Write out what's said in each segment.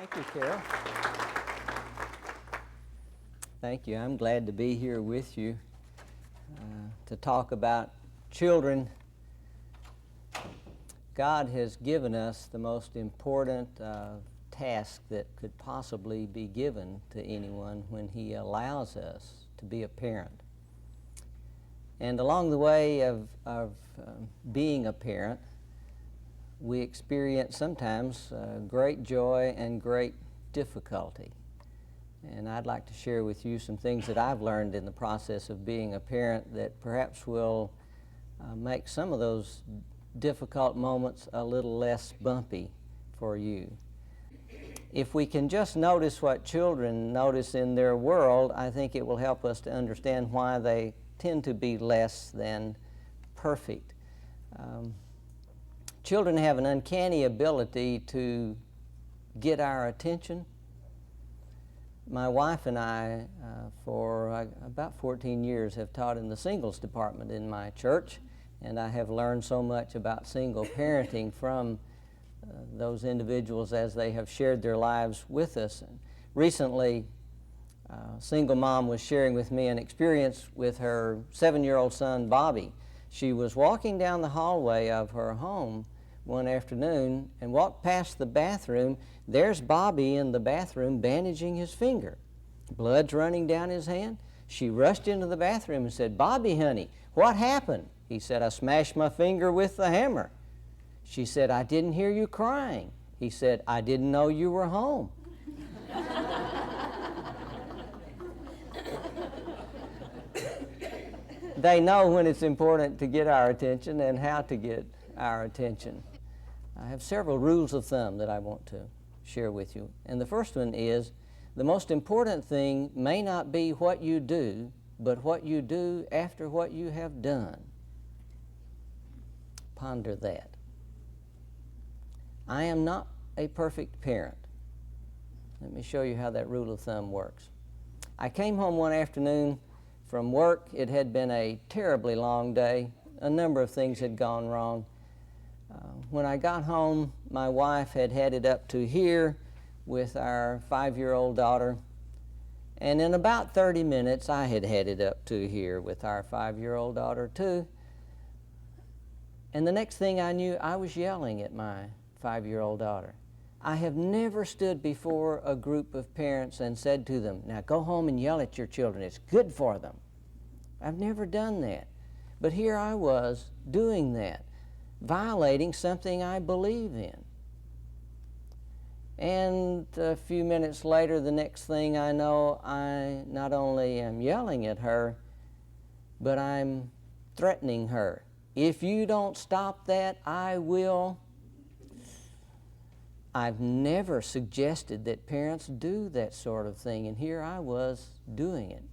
Thank you, Carol. Thank you. I'm glad to be here with you to talk about children. God has given us the most important task that could possibly be given to anyone when He allows us to be a parent. And along the way of being a parent, we experience sometimes great joy and great difficulty. And I'd like to share with you some things that I've learned in the process of being a parent that perhaps will make some of those difficult moments a little less bumpy for you. If we can just notice what children notice in their world, I think it will help us to understand why they tend to be less than perfect. Children have an uncanny ability to get our attention. My wife and I, for about 14 years, have taught in the singles department in my church, and I have learned so much about single parenting from those individuals as they have shared their lives with us. And recently, a single mom was sharing with me an experience with her 7-year-old son, Bobby. She was walking down the hallway of her home one afternoon and walked past the bathroom. There's Bobby in the bathroom bandaging his finger. Blood's running down his hand. She rushed into the bathroom and said, "Bobby, honey, what happened?" He said, "I smashed my finger with the hammer." She said, "I didn't hear you crying." He said, "I didn't know you were home." They know when it's important to get our attention and how to get our attention. I have several rules of thumb that I want to share with you. And the first one is, the most important thing may not be what you do, but what you do after what you have done. Ponder that. I am not a perfect parent. Let me show you how that rule of thumb works. I came home one afternoon from work. It had been a terribly long day. A number of things had gone wrong. When I got home, my wife had headed up to here with our 5-year-old daughter. And in about 30 minutes, I had headed up to here with our 5-year-old daughter too. And the next thing I knew, I was yelling at my 5-year-old daughter. I have never stood before a group of parents and said to them, "Now go home and yell at your children. It's good for them." I've never done that. But here I was doing that, violating something I believe in. And a few minutes later, the next thing I know, I not only am yelling at her, but I'm threatening her. "If you don't stop that, I will." I've never suggested that parents do that sort of thing, and here I was doing it.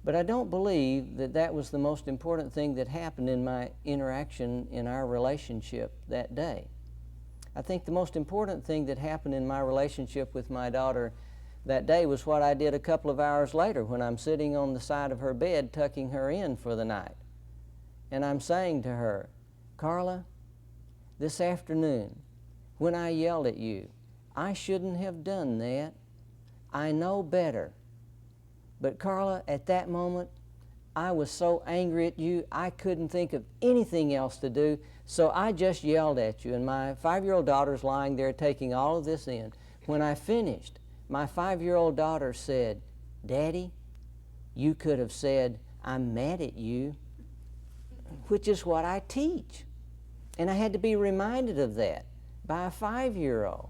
But I don't believe that that was the most important thing that happened in my interaction in our relationship that day. I think the most important thing that happened in my relationship with my daughter that day was what I did a couple of hours later when I'm sitting on the side of her bed tucking her in for the night. And I'm saying to her, "Carla, this afternoon, when I yelled at you, I shouldn't have done that. I know better. But Carla, at that moment, I was so angry at you, I couldn't think of anything else to do, so I just yelled at you." And my 5-year-old daughter's lying there taking all of this in. When I finished, my 5-year-old daughter said, "Daddy, you could have said, 'I'm mad at you,'" which is what I teach. And I had to be reminded of that by a 5-year-old.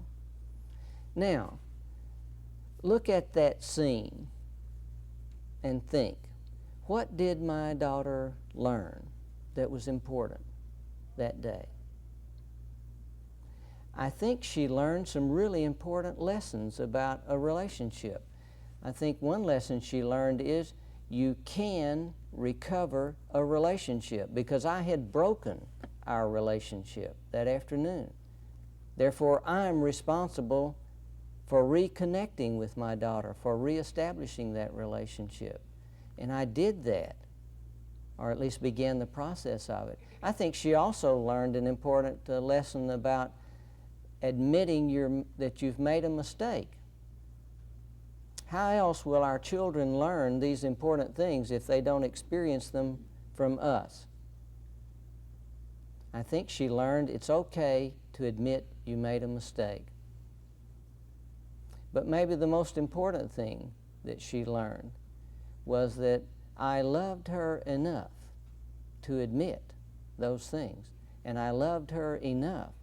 Now, look at that scene and think, what did my daughter learn that was important that day? I think she learned some really important lessons about a relationship. I think one lesson she learned is you can recover a relationship, because I had broken our relationship that afternoon. Therefore, I'm responsible for reconnecting with my daughter, for reestablishing that relationship. And I did that, or at least began the process of it. I think she also learned an important lesson about admitting that you've made a mistake. How else will our children learn these important things if they don't experience them from us? I think she learned it's okay to admit you made a mistake. But maybe the most important thing that she learned was that I loved her enough to admit those things, and I loved her enough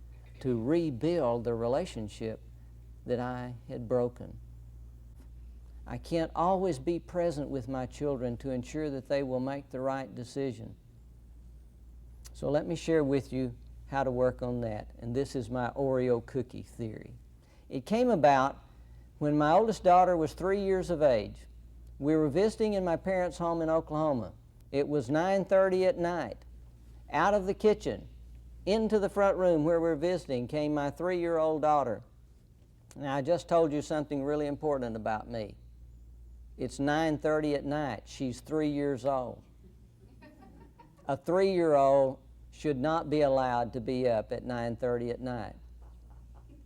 to rebuild the relationship that I had broken. I can't always be present with my children to ensure that they will make the right decision. So let me share with you how to work on that, and this is my Oreo cookie theory. It came about when my oldest daughter was 3 years of age. We were visiting in my parents' home in Oklahoma. It was 9:30 at night. Out of the kitchen, into the front room where we were visiting, came my 3-year-old daughter. Now, I just told you something really important about me. It's 9:30 at night. She's 3 years old. A 3-year-old should not be allowed to be up at 9:30 at night.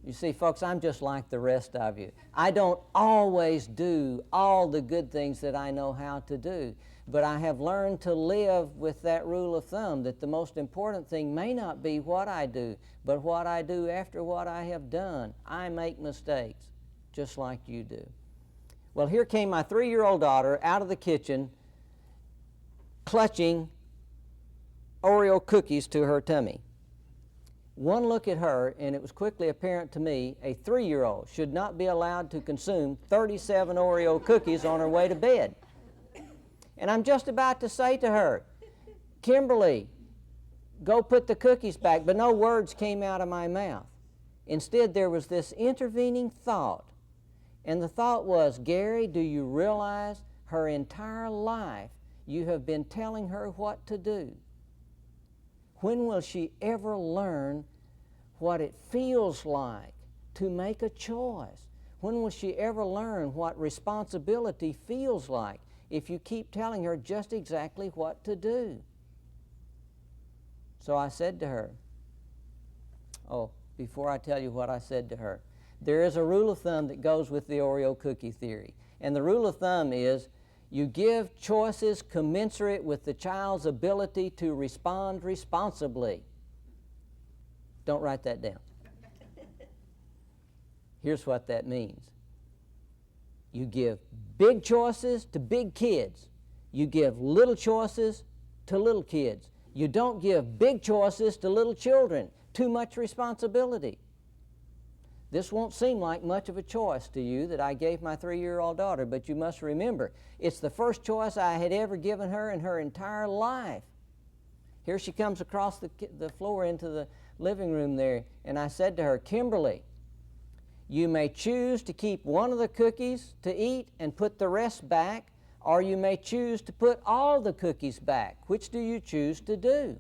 You see, folks, I'm just like the rest of you. I don't always do all the good things that I know how to do, but I have learned to live with that rule of thumb that the most important thing may not be what I do, but what I do after what I have done. I make mistakes, just like you do. Well, here came my 3-year-old daughter out of the kitchen, clutching Oreo cookies to her tummy. One look at her, and it was quickly apparent to me a 3-year-old should not be allowed to consume 37 Oreo cookies on her way to bed. And I'm just about to say to her, Kimberly, go put the cookies back, but no words came out of my mouth. Instead, there was this intervening thought, and the thought was, Gary, do you realize her entire life you have been telling her what to do? When will she ever learn what it feels like to make a choice? When will she ever learn what responsibility feels like if you keep telling her just exactly what to do? So I said to her, before I tell you what I said to her, there is a rule of thumb that goes with the Oreo cookie theory. And the rule of thumb is you give choices commensurate with the child's ability to respond responsibly. Don't write that down. Here's what that means. You give big choices to big kids. You give little choices to little kids. You don't give big choices to little children. Too much responsibility. This won't seem like much of a choice to you that I gave my 3-year-old daughter, but you must remember, it's the first choice I had ever given her in her entire life. Here she comes across the floor into the living room there, and I said to her, Kimberly, you may choose to keep one of the cookies to eat and put the rest back, or you may choose to put all the cookies back. Which do you choose to do?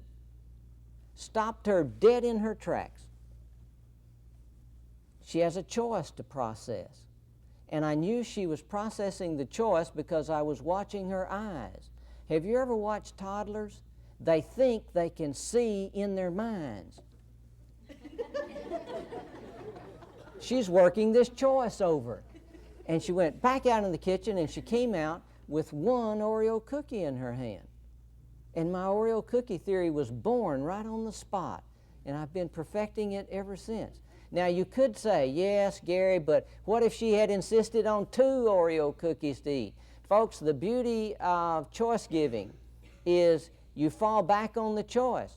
Stopped her dead in her tracks. She has a choice to process. And I knew she was processing the choice because I was watching her eyes. Have you ever watched toddlers? They think they can see in their minds. She's working this choice over. And she went back out in the kitchen and she came out with one Oreo cookie in her hand. And my Oreo cookie theory was born right on the spot. And I've been perfecting it ever since. Now, you could say, yes, Gary, but what if she had insisted on 2 Oreo cookies to eat? Folks, the beauty of choice giving is you fall back on the choice.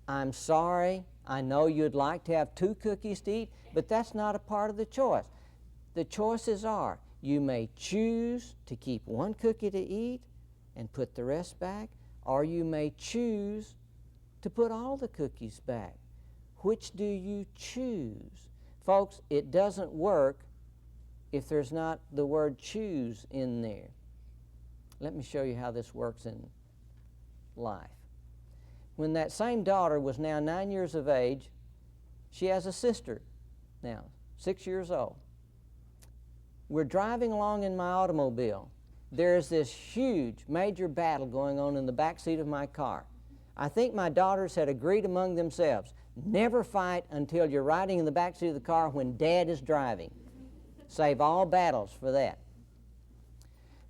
I'm sorry, I know you'd like to have 2 cookies to eat, but that's not a part of the choice. The choices are, you may choose to keep 1 cookie to eat and put the rest back, or you may choose to put all the cookies back. Which do you choose? Folks, it doesn't work if there's not the word choose in there. Let me show you how this works in life. When that same daughter was now 9 years of age, she has a sister now, 6 years old. We're driving along in my automobile. There's this huge major battle going on in the back seat of my car. I think my daughters had agreed among themselves. Never fight until you're riding in the back seat of the car when Dad is driving. Save all battles for that.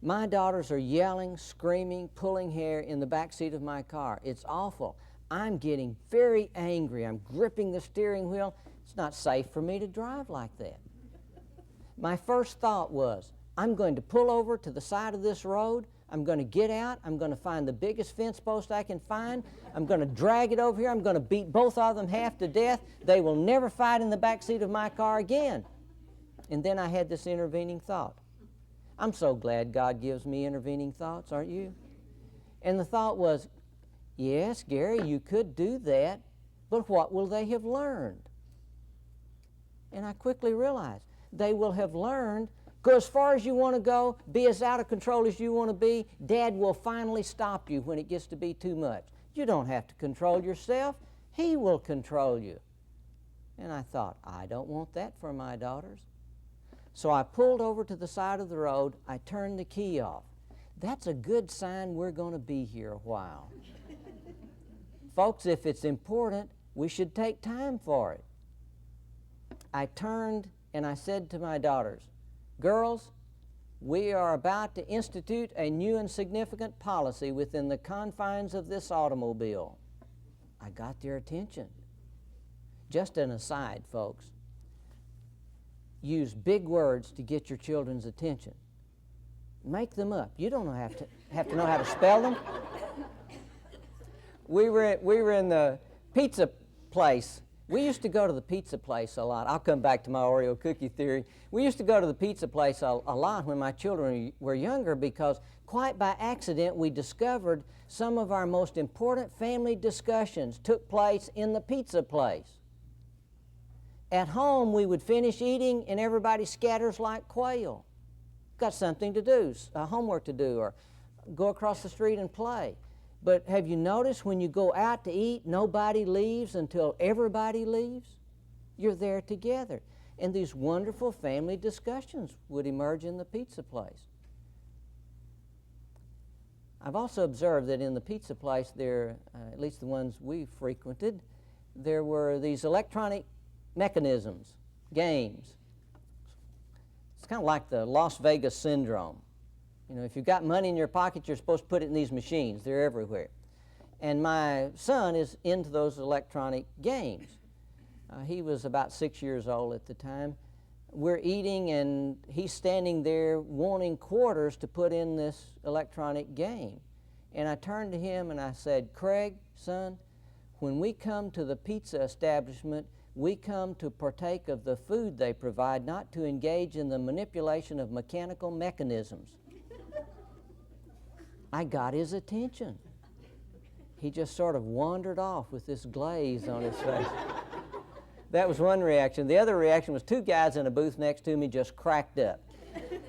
My daughters are yelling, screaming, pulling hair in the back seat of my car. It's awful. I'm getting very angry. I'm gripping the steering wheel. It's not safe for me to drive like that. My first thought was, I'm going to pull over to the side of this road. I'm going to get out. I'm going to find the biggest fence post I can find. I'm going to drag it over here. I'm going to beat both of them half to death. They will never fight in the back seat of my car again. And then I had this intervening thought. I'm so glad God gives me intervening thoughts, aren't you? And the thought was, yes, Gary, you could do that, but what will they have learned? And I quickly realized they will have learned, go as far as you want to go, be as out of control as you want to be. Dad will finally stop you when it gets to be too much. You don't have to control yourself. He will control you. And I thought, I don't want that for my daughters. So I pulled over to the side of the road. I turned the key off. That's a good sign we're going to be here a while. Folks, if it's important, we should take time for it. I turned and I said to my daughters, girls, we are about to institute a new and significant policy within the confines of this automobile. I got their attention. Just an aside, folks. Use big words to get your children's attention. Make them up. You don't have to know how to spell them. We were in the pizza place. We used to go to the pizza place a lot. I'll come back to my Oreo cookie theory. We used to go to the pizza place a lot when my children were younger because quite by accident we discovered some of our most important family discussions took place in the pizza place. At home, we would finish eating and everybody scatters like quail. Got something to do, homework to do, or go across the street and play. But have you noticed when you go out to eat, nobody leaves until everybody leaves? You're there together. And these wonderful family discussions would emerge in the pizza place. I've also observed that in the pizza place there, at least the ones we frequented, there were these electronic mechanisms, games. It's kind of like the Las Vegas syndrome. You know, if you've got money in your pocket, you're supposed to put it in these machines. They're everywhere. And my son is into those electronic games. He was about 6 years old at the time. We're eating and he's standing there wanting quarters to put in this electronic game. And I turned to him and I said, Craig, son, when we come to the pizza establishment, we come to partake of the food they provide, not to engage in the manipulation of mechanical mechanisms. I got his attention. He just sort of wandered off with this glaze on his face. That was one reaction. The other reaction was two guys in a booth next to me just cracked up.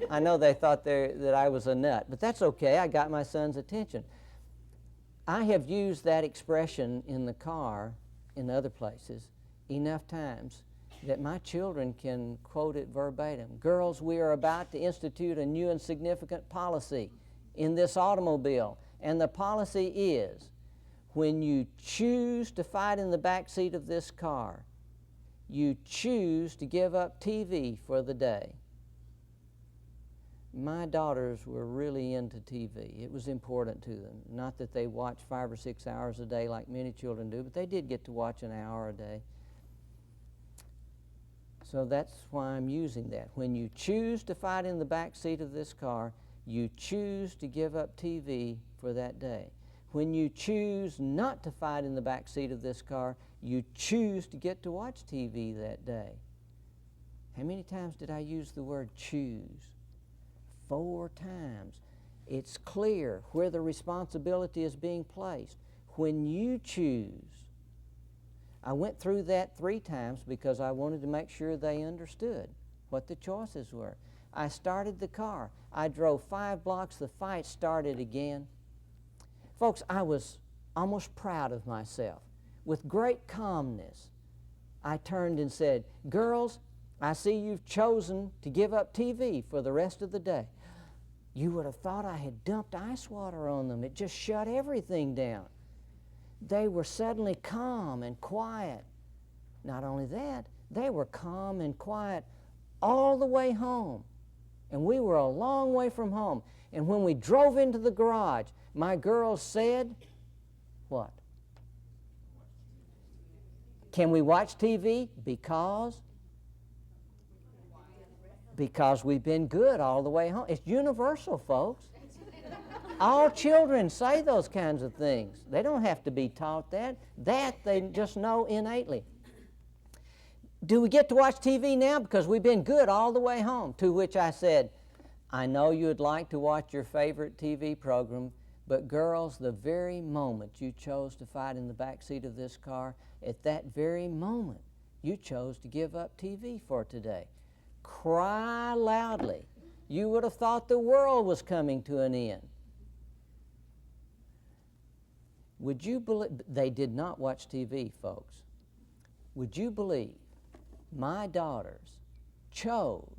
I know they thought that I was a nut, but that's okay. I got my son's attention. I have used that expression in the car in other places enough times that my children can quote it verbatim. Girls, we are about to institute a new and significant policy in this automobile. And the policy is, when you choose to fight in the back seat of this car, you choose to give up TV for the day. My daughters were really into TV. It was important to them. Not that they watch 5 or 6 hours a day like many children do, but they did get to watch an hour a day. So that's why I'm using that. When you choose to fight in the back seat of this car, you choose to give up TV for that day. When you choose not to fight in the back seat of this car, you choose to get to watch TV that day. How many times did I use the word choose? 4 times. It's clear where the responsibility is being placed. When you choose. I went through that 3 times because I wanted to make sure they understood what the choices were. I started the car. I drove 5 blocks. The fight started again. Folks, I was almost proud of myself. With great calmness, I turned and said, girls, I see you've chosen to give up TV for the rest of the day. You would have thought I had dumped ice water on them. It just shut everything down. They were suddenly calm and quiet. Not only that, they were calm and quiet all the way home. And we were a long way from home. And when we drove into the garage, my girls said, what? Can we watch TV? Because we've been good all the way home. It's universal, folks. All children say those kinds of things. They don't have to be taught that. That they just know innately. Do we get to watch TV now? Because we've been good all the way home. To which I said, I know you'd like to watch your favorite TV program, but girls, the very moment you chose to fight in the back seat of this car, at that very moment, you chose to give up TV for today. Cry loudly. You would have thought the world was coming to an end. Would you believe, they did not watch TV, folks. Would you believe my daughters chose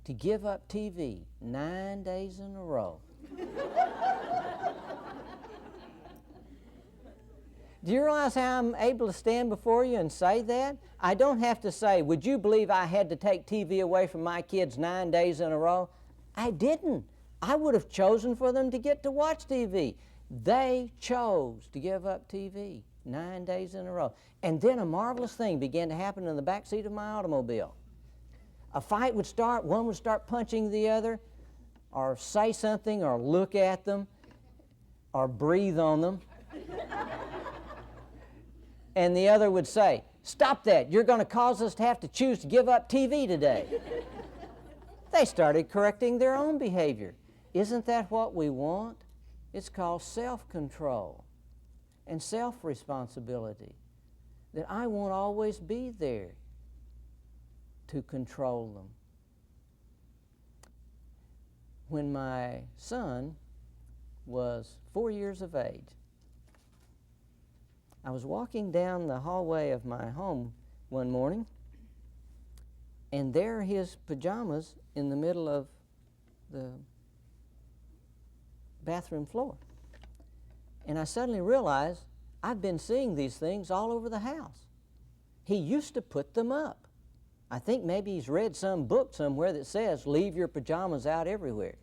to give up TV 9 days in a row? Do you realize how I'm able to stand before you and say that? I don't have to say, would you believe I had to take TV away from my kids 9 days in a row? I didn't. I would have chosen for them to get to watch TV. They chose to give up TV 9 days in a row. And then a marvelous thing began to happen in the back seat of my automobile. A fight would start, one would start punching the other, or say something, or look at them, or breathe on them. And the other would say, stop that, you're going to cause us to have to choose to give up TV today. They started correcting their own behavior. Isn't that what we want? It's called self-control and self-responsibility. That I won't always be there to control them. When my son was 4 years of age, I was walking down the hallway of my home one morning, and there are his pajamas in the middle of the bathroom floor. And I suddenly realized I've been seeing these things all over the house. He used to put them up. I think maybe he's read some book somewhere that says, leave your pajamas out everywhere.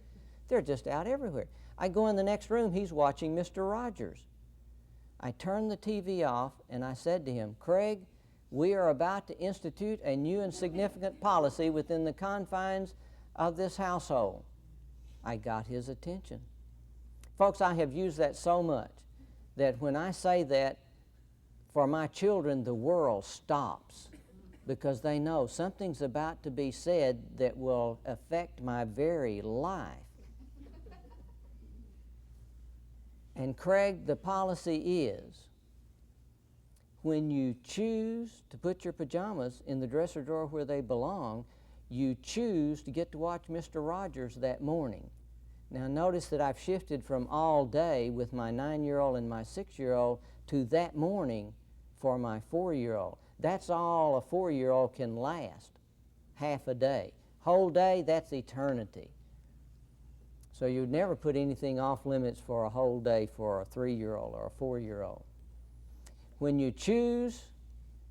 They're just out everywhere. I go in the next room, he's watching Mr. Rogers. I turned the TV off and I said to him, Craig, we are about to institute a new and significant policy within the confines of this household. I got his attention. Folks, I have used that so much that when I say that, for my children, the world stops because they know something's about to be said that will affect my very life. And Craig, the policy is, when you choose to put your pajamas in the dresser drawer where they belong, you choose to get to watch Mr. Rogers that morning. Now notice that I've shifted from all day with my 9-year-old and my 6-year-old to that morning for my 4-year-old. That's all a 4-year-old can last, half a day. Whole day, that's eternity. So you'd never put anything off limits for a whole day for a 3-year-old or a 4-year-old. When you choose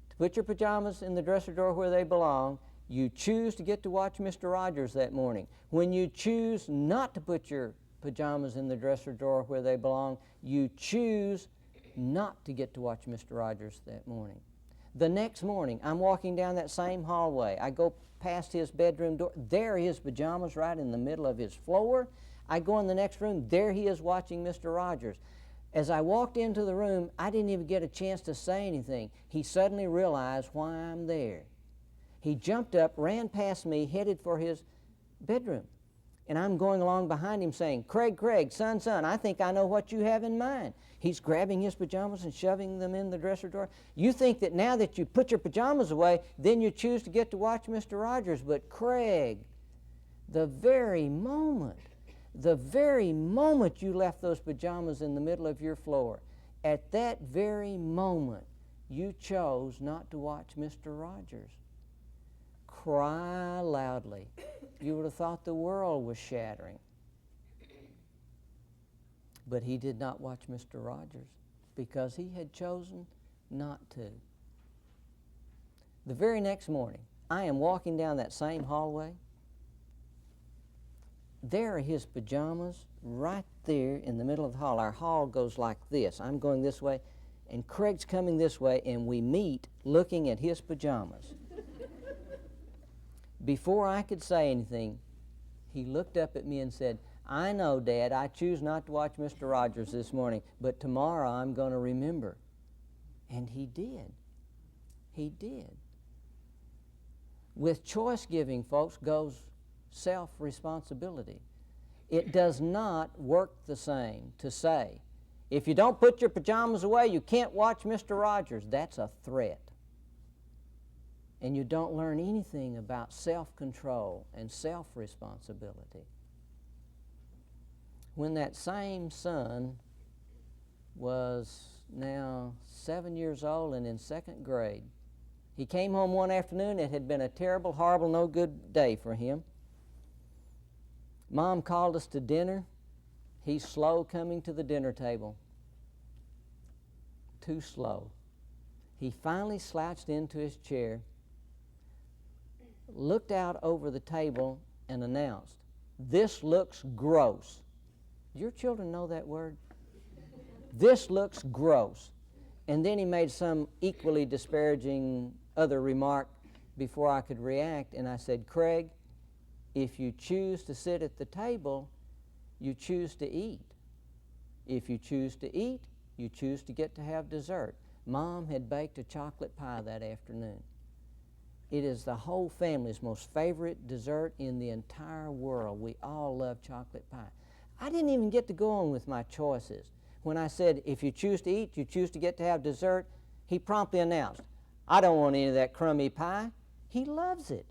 to put your pajamas in the dresser drawer where they belong, you choose to get to watch Mr. Rogers that morning. When you choose not to put your pajamas in the dresser drawer where they belong, you choose not to get to watch Mr. Rogers that morning. The next morning, I'm walking down that same hallway. I go past his bedroom door. There are his pajamas right in the middle of his floor. I go in the next room. There he is watching Mr. Rogers. As I walked into the room, I didn't even get a chance to say anything. He suddenly realized why I'm there. He jumped up, ran past me, headed for his bedroom. And I'm going along behind him saying, Craig, son, I think I know what you have in mind. He's grabbing his pajamas and shoving them in the dresser drawer. You think that now that you put your pajamas away, then you choose to get to watch Mr. Rogers. But Craig, the very moment you left those pajamas in the middle of your floor, at that very moment, you chose not to watch Mr. Rogers. Cry loudly. You would have thought the world was shattering. But he did not watch Mr. Rogers because he had chosen not to. The very next morning, I am walking down that same hallway. There are his pajamas right there in the middle of the hall. Our hall goes like this. I'm going this way, and Craig's coming this way, and we meet looking at his pajamas. Before I could say anything, he looked up at me and said, "I know, Dad, I choose not to watch Mr. Rogers this morning, but tomorrow I'm going to remember." And he did. He did. With choice giving, folks, goes self-responsibility. It does not work the same to say, if you don't put your pajamas away, you can't watch Mr. Rogers. That's a threat. And you don't learn anything about self-control and self-responsibility. When that same son was now 7 years old and in second grade, he came home one afternoon. It had been a terrible, horrible, no good day for him. Mom called us to dinner. He's slow coming to the dinner table. Too slow. He finally slouched into his chair, looked out over the table, and announced, "This looks gross." Your children know that word? "This looks gross." And then he made some equally disparaging other remark before I could react, and I said, "Craig, if you choose to sit at the table, you choose to eat. If you choose to eat, you choose to get to have dessert." Mom had baked a chocolate pie that afternoon. It is the whole family's most favorite dessert in the entire world. We all love chocolate pie. I didn't even get to go on with my choices. When I said, "If you choose to eat, you choose to get to have dessert," he promptly announced, "I don't want any of that crummy pie." He loves it,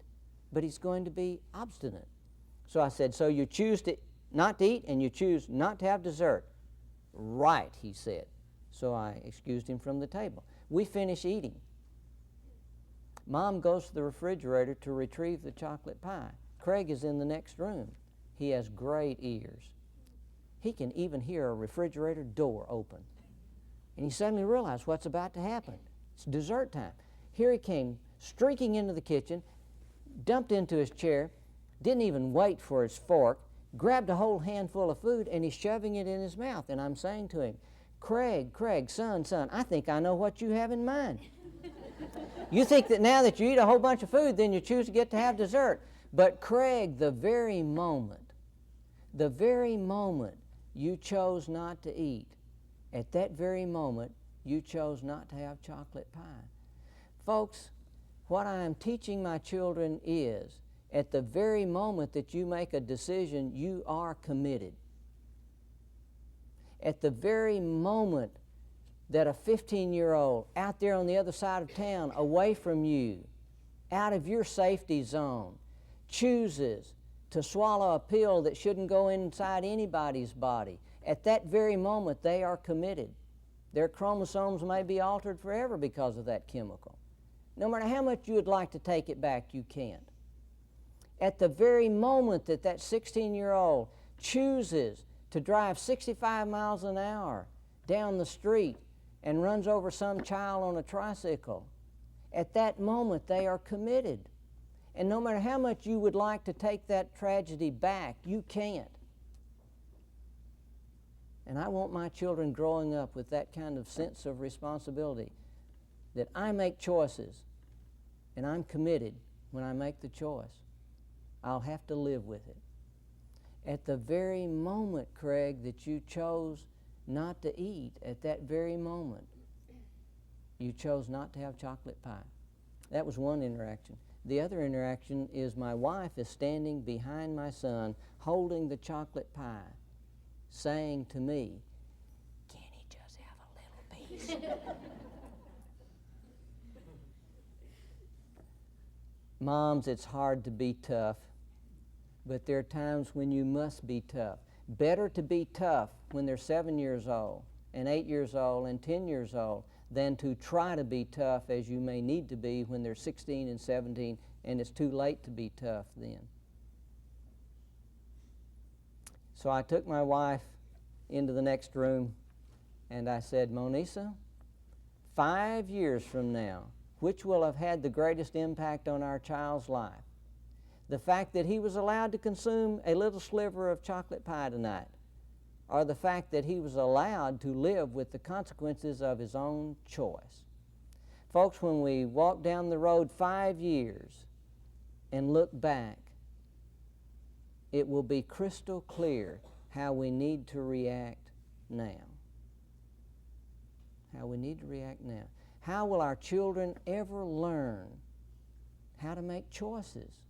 but he's going to be obstinate. So I said, "So you choose to not to eat and you choose not to have dessert." "Right," he said. So I excused him from the table. We finish eating. Mom goes to the refrigerator to retrieve the chocolate pie. Craig is in the next room. He has great ears. He can even hear a refrigerator door open. And he suddenly realized what's about to happen. It's dessert time. Here he came, streaking into the kitchen, dumped into his chair, didn't even wait for his fork, grabbed a whole handful of food, and he's shoving it in his mouth. And I'm saying to him, Craig, son, I think I know what you have in mind. You think that now that you eat a whole bunch of food, then you choose to get to have dessert. But Craig, the very moment you chose not to eat, at that very moment, you chose not to have chocolate pie. Folks, what I am teaching my children is, at the very moment that you make a decision, you are committed. At the very moment that a 15-year-old out there on the other side of town, away from you, out of your safety zone, chooses to swallow a pill that shouldn't go inside anybody's body, at that very moment they are committed. Their chromosomes may be altered forever because of that chemical. No matter how much you would like to take it back, you can't. At the very moment that that 16-year-old chooses to drive 65 miles an hour down the street and runs over some child on a tricycle, at that moment they are committed. And no matter how much you would like to take that tragedy back, you can't. And I want my children growing up with that kind of sense of responsibility, that I make choices and I'm committed when I make the choice. I'll have to live with it. At the very moment, Craig, that you chose not to eat, at that very moment, you chose not to have chocolate pie. That was one interaction. The other interaction is my wife is standing behind my son, holding the chocolate pie, saying to me, "Can he just have a little piece?" Moms, it's hard to be tough, but there are times when you must be tough. Better to be tough when they're 7 years old and 8 years old and 10 years old than to try to be tough as you may need to be when they're 16 and 17 and it's too late to be tough then. So I took my wife into the next room and I said, "Monisa, 5 years from now, which will have had the greatest impact on our child's life? The fact that he was allowed to consume a little sliver of chocolate pie tonight, or the fact that he was allowed to live with the consequences of his own choice? Folks, when we walk down the road 5 years and look back, it will be crystal clear how we need to react now. How we need to react now. How will our children ever learn how to make choices,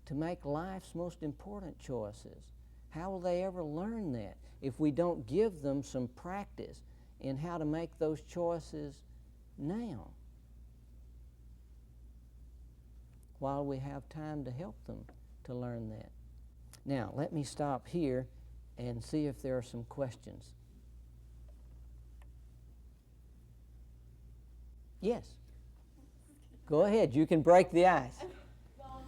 to make life's most important choices? How will they ever learn that if we don't give them some practice in how to make those choices now, while we have time to help them to learn that? Now, let me stop here and see if there are some questions. Yes. Go ahead. You can break the ice. Well,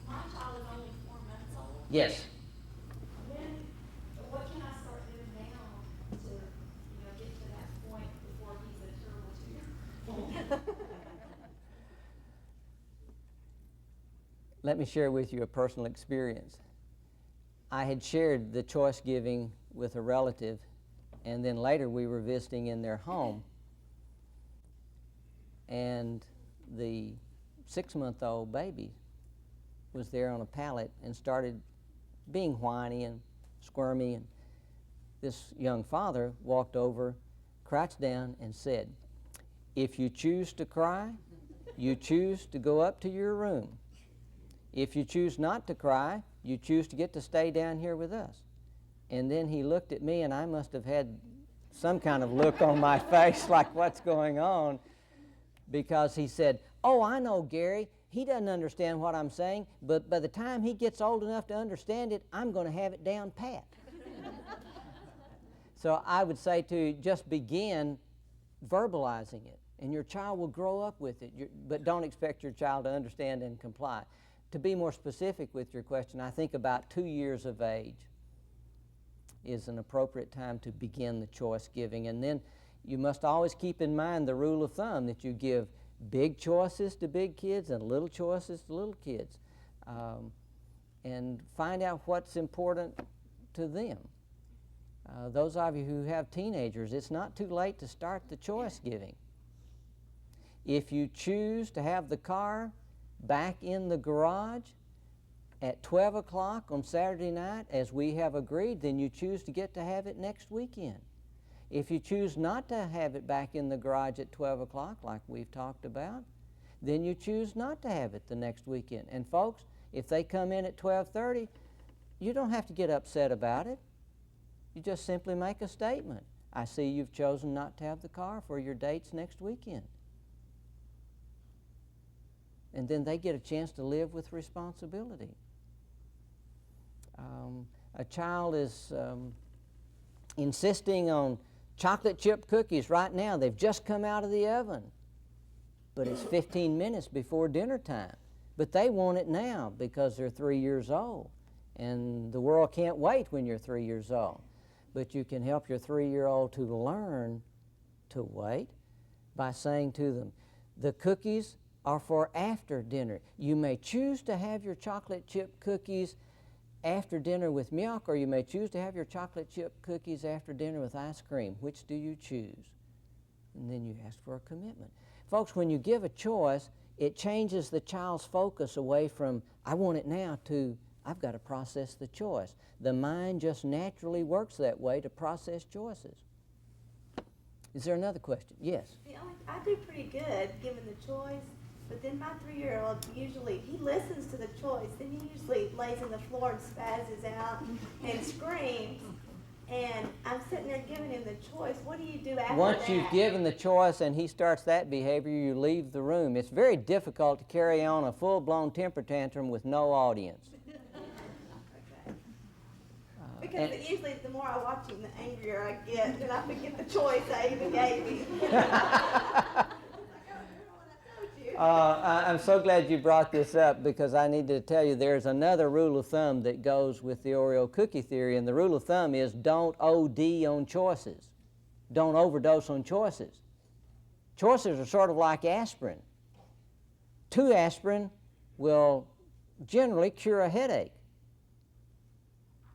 my child is only 4 months old. Yes. What can I start doing now to, get to that point before he's a terrible 2-year-old? Let me share with you a personal experience. I had shared the choice giving with a relative, and then later we were visiting in their home, and the 6-month-old baby was there on a pallet and started being whiny and squirmy, and this young father walked over, crouched down, and said, "If you choose to cry, you choose to go up to your room. If you choose not to cry, you choose to get to stay down here with us." And then he looked at me, and I must have had some kind of look on my face like, what's going on? Because he said, "Oh, I know Gary. He doesn't understand what I'm saying, but by the time he gets old enough to understand it, I'm going to have it down pat." So I would say to just begin verbalizing it, and your child will grow up with it, but don't expect your child to understand and comply. To be more specific with your question, I think about 2 years of age is an appropriate time to begin the choice giving. And then you must always keep in mind the rule of thumb that you give big choices to big kids and little choices to little kids, and find out what's important to them. Those of you who have teenagers, it's not too late to start the choice giving. If you choose to have the car back in the garage at 12 o'clock on Saturday night, as we have agreed, then you choose to get to have it next weekend. If you choose not to have it back in the garage at 12 o'clock, like we've talked about, then you choose not to have it the next weekend. And folks, if they come in at 12:30, you don't have to get upset about it. You just simply make a statement. "I see you've chosen not to have the car for your dates next weekend." And then they get a chance to live with responsibility. A child is insisting on chocolate chip cookies right now. They've just come out of the oven, but it's 15 minutes before dinner time. But they want it now because they're 3 years old, and the world can't wait when you're 3 years old. But you can help your 3-year-old to learn to wait by saying to them, "The cookies are for after dinner. You may choose to have your chocolate chip cookies after dinner with milk, or you may choose to have your chocolate chip cookies after dinner with ice cream. Which do you choose?" And then you ask for a commitment. Folks, when you give a choice, it changes the child's focus away from, "I want it now," to, "I've got to process the choice." The mind just naturally works that way to process choices. Is there another question? Yes. I do pretty good given the choice, but then my 3-year-old usually, he listens to the choice, then he usually lays on the floor and spazzes out and screams, and I'm sitting there giving him the choice. What do you do after that? Once you've given the choice and he starts that behavior, you leave the room. It's very difficult to carry on a full-blown temper tantrum with no audience. Because usually the more I watch him, the angrier I get, and I forget the choice I even gave him. I'm so glad you brought this up, because I need to tell you there's another rule of thumb that goes with the Oreo cookie theory, and the rule of thumb is don't OD on choices. Don't overdose on choices. Choices are sort of like aspirin. 2 aspirin will generally cure a headache.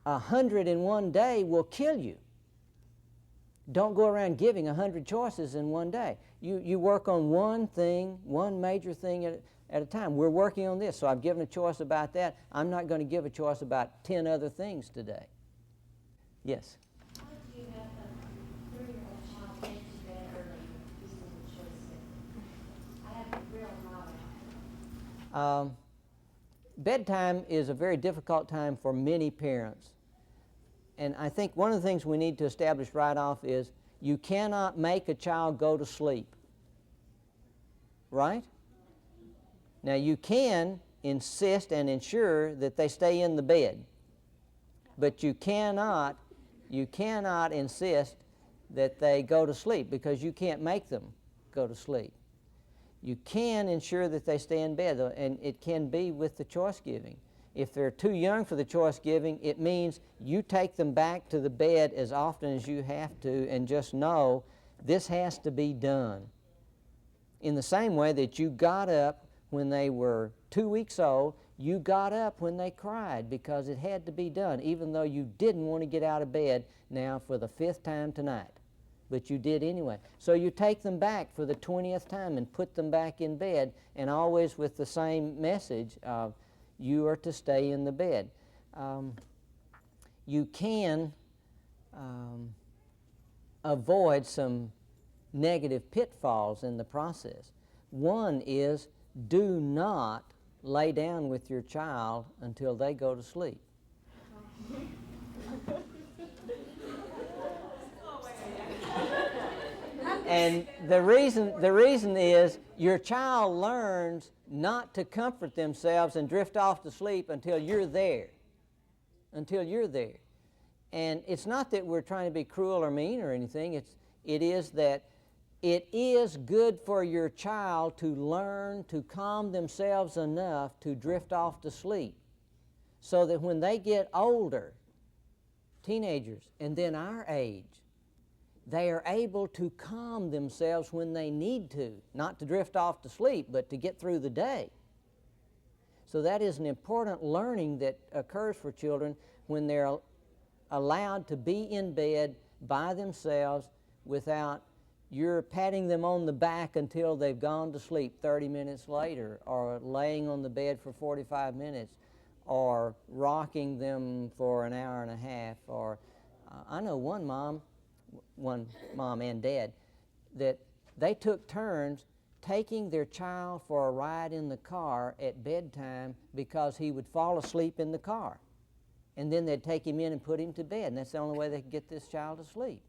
100 in one day will kill you. Don't go around giving 100 choices in one day. You work on one thing, one major thing at a time. We're working on this, so I've given a choice about that. I'm not going to give a choice about 10 other things today. Yes? Why do you have a 3-year-old child get to bed early using the choice system? I have a real knowledge. Bedtime is a very difficult time for many parents. And I think one of the things we need to establish right off is you cannot make a child go to sleep. Right? Now you can insist and ensure that they stay in the bed. But you cannot insist that they go to sleep, because you can't make them go to sleep. You can ensure that they stay in bed, though, and it can be with the choice giving. If they're too young for the choice giving, it means you take them back to the bed as often as you have to, and just know this has to be done. In the same way that you got up when they were 2 weeks old, you got up when they cried because it had to be done, even though you didn't want to get out of bed now for the 5th time tonight. But you did anyway. So you take them back for the 20th time and put them back in bed, and always with the same message of you are to stay in the bed. You can avoid some negative pitfalls in the process. One is, do not lay down with your child until they go to sleep. And the reason is your child learns not to comfort themselves and drift off to sleep until you're there. Until you're there. And it's not that we're trying to be cruel or mean or anything. It is that it is good for your child to learn to calm themselves enough to drift off to sleep, so that when they get older, teenagers, and then our age, they are able to calm themselves when they need to, not to drift off to sleep, but to get through the day. So that is an important learning that occurs for children when they're allowed to be in bed by themselves without you're patting them on the back until they've gone to sleep 30 minutes later, or laying on the bed for 45 minutes, or rocking them for an hour and a half. Or I know one mom and dad, that they took turns taking their child for a ride in the car at bedtime because he would fall asleep in the car. And then they'd take him in and put him to bed, and that's the only way they could get this child to sleep.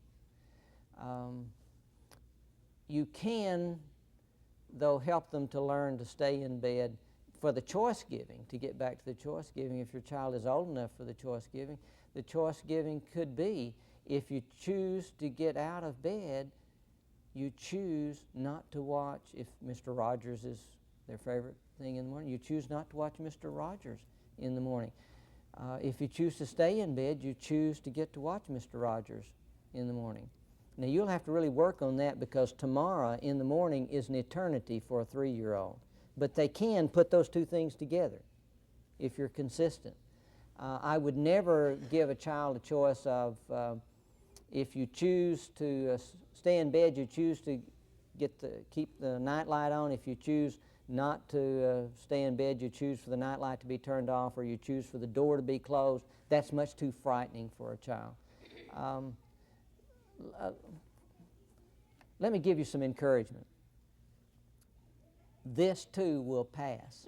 You can, though, help them to learn to stay in bed for the choice giving. To get back to the choice giving, if your child is old enough for the choice giving, the choice giving could be, if you choose to get out of bed, you choose not to watch, if Mr. Rogers is their favorite thing in the morning, you choose not to watch Mr. Rogers in the morning. If you choose to stay in bed, you choose to get to watch Mr. Rogers in the morning. Now, you'll have to really work on that, because tomorrow in the morning is an eternity for a 3-year-old. But they can put those two things together if you're consistent. I would never give a child a choice of, if you choose to stay in bed, you choose to keep the night light on. If you choose not to stay in bed, you choose for the night light to be turned off, or you choose for the door to be closed. That's much too frightening for a child. Let me give you some encouragement. This too will pass.